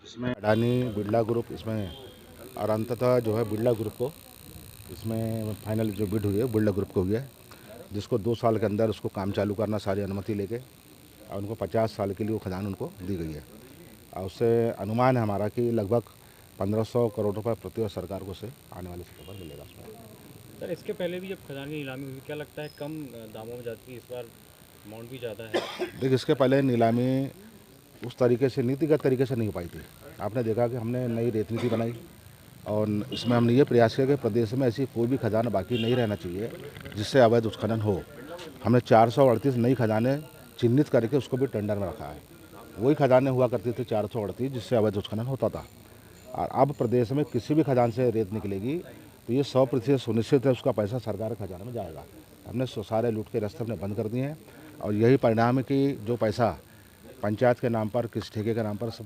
इसमें अडानी बिरला ग्रुप इसमें और अंततः जो है बिरला ग्रुप को इसमें फाइनल जो बिड हुई है बिरला ग्रुप को हुई है, जिसको 2 साल के अंदर उसको काम चालू करना सारी अनुमति लेके, और उनको 50 साल के लिए वो खदान उनको दी गई है। और उससे अनुमान है हमारा कि लगभग 1500 करोड़ रुपये प्रतिवर्ष सरकार को से आने वाले समय पर मिलेगा उसमें। सर, इसके पहले भी जब खदान की नीलामी हुई, क्या लगता है कम दामों में जाती है, इस बार अमाउंट भी ज़्यादा है? देखिए, इसके पहले नीलामी उस तरीके से नीतिगत तरीके से नहीं हो पाई थी। आपने देखा कि हमने नई रेत नीति बनाई और इसमें हमने ये प्रयास किया कि प्रदेश में ऐसी कोई भी खदान बाकी नहीं रहना चाहिए जिससे अवैध उत्खनन हो। हमने 438 नई खदानें चिन्हित करके उसको भी टेंडर में रखा है। वही खदानें हुआ करती थी 438 जिससे अवैध उत्खनन होता था। और अब प्रदेश में किसी भी खदान से रेत निकलेगी तो ये 100% सुनिश्चित है उसका पैसा सरकार के खजाने में जाएगा। हमने सारे लूट के रास्ते हमने बंद कर दिए हैं और यही परिणाम है कि जो पैसा पंचायत के नाम पर, किस ठेके के नाम पर सब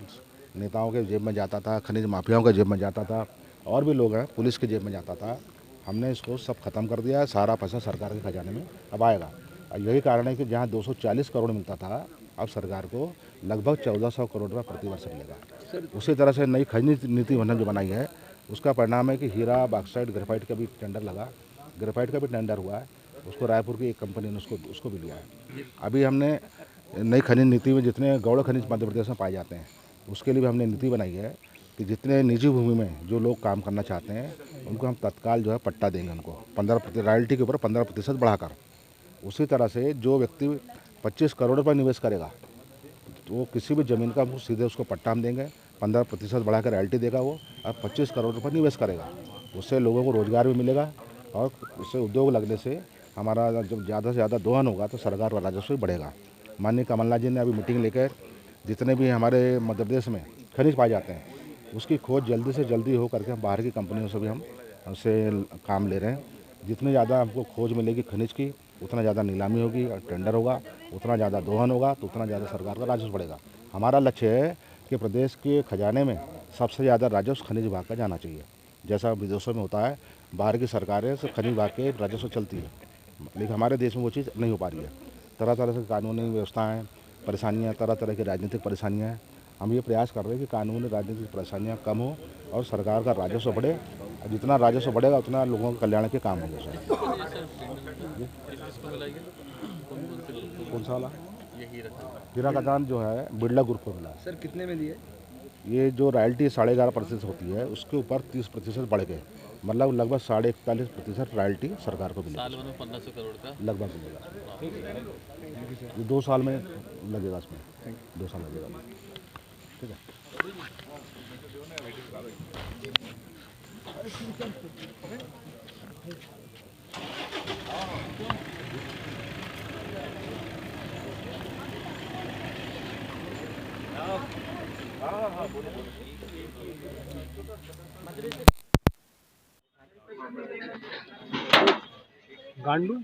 नेताओं के जेब में जाता था, खनिज माफियाओं के जेब में जाता था, और भी लोग हैं पुलिस के जेब में जाता था, हमने इसको सब खत्म कर दिया है। सारा पैसा सरकार के खजाने में अब आएगा। और यही कारण है कि जहाँ 240 करोड़ मिलता था अब सरकार को लगभग 1400 करोड़ रुपये प्रतिवर्ष मिलेगा। उसी तरह से नई खनिज नीति हमने जो बनाई है उसका परिणाम है कि हीरा, बॉक्साइट, ग्रेफाइट का भी टेंडर लगा, ग्रेफाइट का भी टेंडर हुआ है, उसको रायपुर की एक कंपनी ने उसको भी लिया है। अभी हमने नई खनिज नीति में जितने गौड़ खनिज मध्य प्रदेश में पाए जाते हैं उसके लिए भी हमने नीति बनाई है कि जितने निजी भूमि में जो लोग काम करना चाहते हैं उनको हम तत्काल जो है पट्टा देंगे, उनको 15% रॉयल्टी के ऊपर 15% बढ़ाकर। उसी तरह से जो व्यक्ति 25 करोड़ रुपये निवेश करेगा तो वो किसी भी ज़मीन का वो सीधे उसको पट्टा हम देंगे, 15% बढ़ा कर रॉयल्टी देगा वो, और 25 करोड़ रुपये निवेश करेगा। उससे लोगों को रोज़गार भी मिलेगा और उससे उद्योग लगने से हमारा जब ज़्यादा से ज़्यादा दोहन होगा तो सरकार का राजस्व भी बढ़ेगा। माननीय कमलनाथ जी ने अभी मीटिंग लेकर जितने भी हमारे मध्य प्रदेश में खनिज पाए जाते हैं उसकी खोज जल्दी से जल्दी हो करके हम बाहर की कंपनियों से भी हम उससे काम ले रहे हैं। जितनी ज़्यादा हमको खोज मिलेगी खनिज की उतना ज़्यादा नीलामी होगी और टेंडर होगा, उतना ज़्यादा दोहन होगा तो उतना ज़्यादा सरकार का राजस्व बढ़ेगा। हमारा लक्ष्य है कि प्रदेश के खजाने में सबसे ज़्यादा राजस्व खनिज विभाग का जाना चाहिए। जैसा विदेशों में होता है, बाहर की सरकारें से खनिज विभाग के राजस्व चलती है, लेकिन हमारे देश में वो चीज़ नहीं हो पा रही है। तरह तरह से कानूनी व्यवस्थाएँ, परेशानियाँ, तरह तरह की राजनीतिक परेशानियाँ हैं। हम ये प्रयास कर रहे हैं कि कानूनी राजनीतिक परेशानियाँ कम हो और सरकार का राजस्व बढ़े। और जितना राजस्व बढ़ेगा उतना लोगों के कल्याण के काम होंगे सर। कौन सा वाला? हीरा खदान जो है बिरला ग्रुप को मिला है। सर कितने में दिए? ये जो रॉयल्टी 11.5% होती है उसके ऊपर 30% बढ़ गए, मतलब लगभग 41.5% रॉयल्टी सरकार को मिलेगी। साल भर में 1500 करोड़ का लगभग मिलेगा। ये 2 साल में लगेगा, इसमें 2 साल लगेगा। ठीक है। गांडू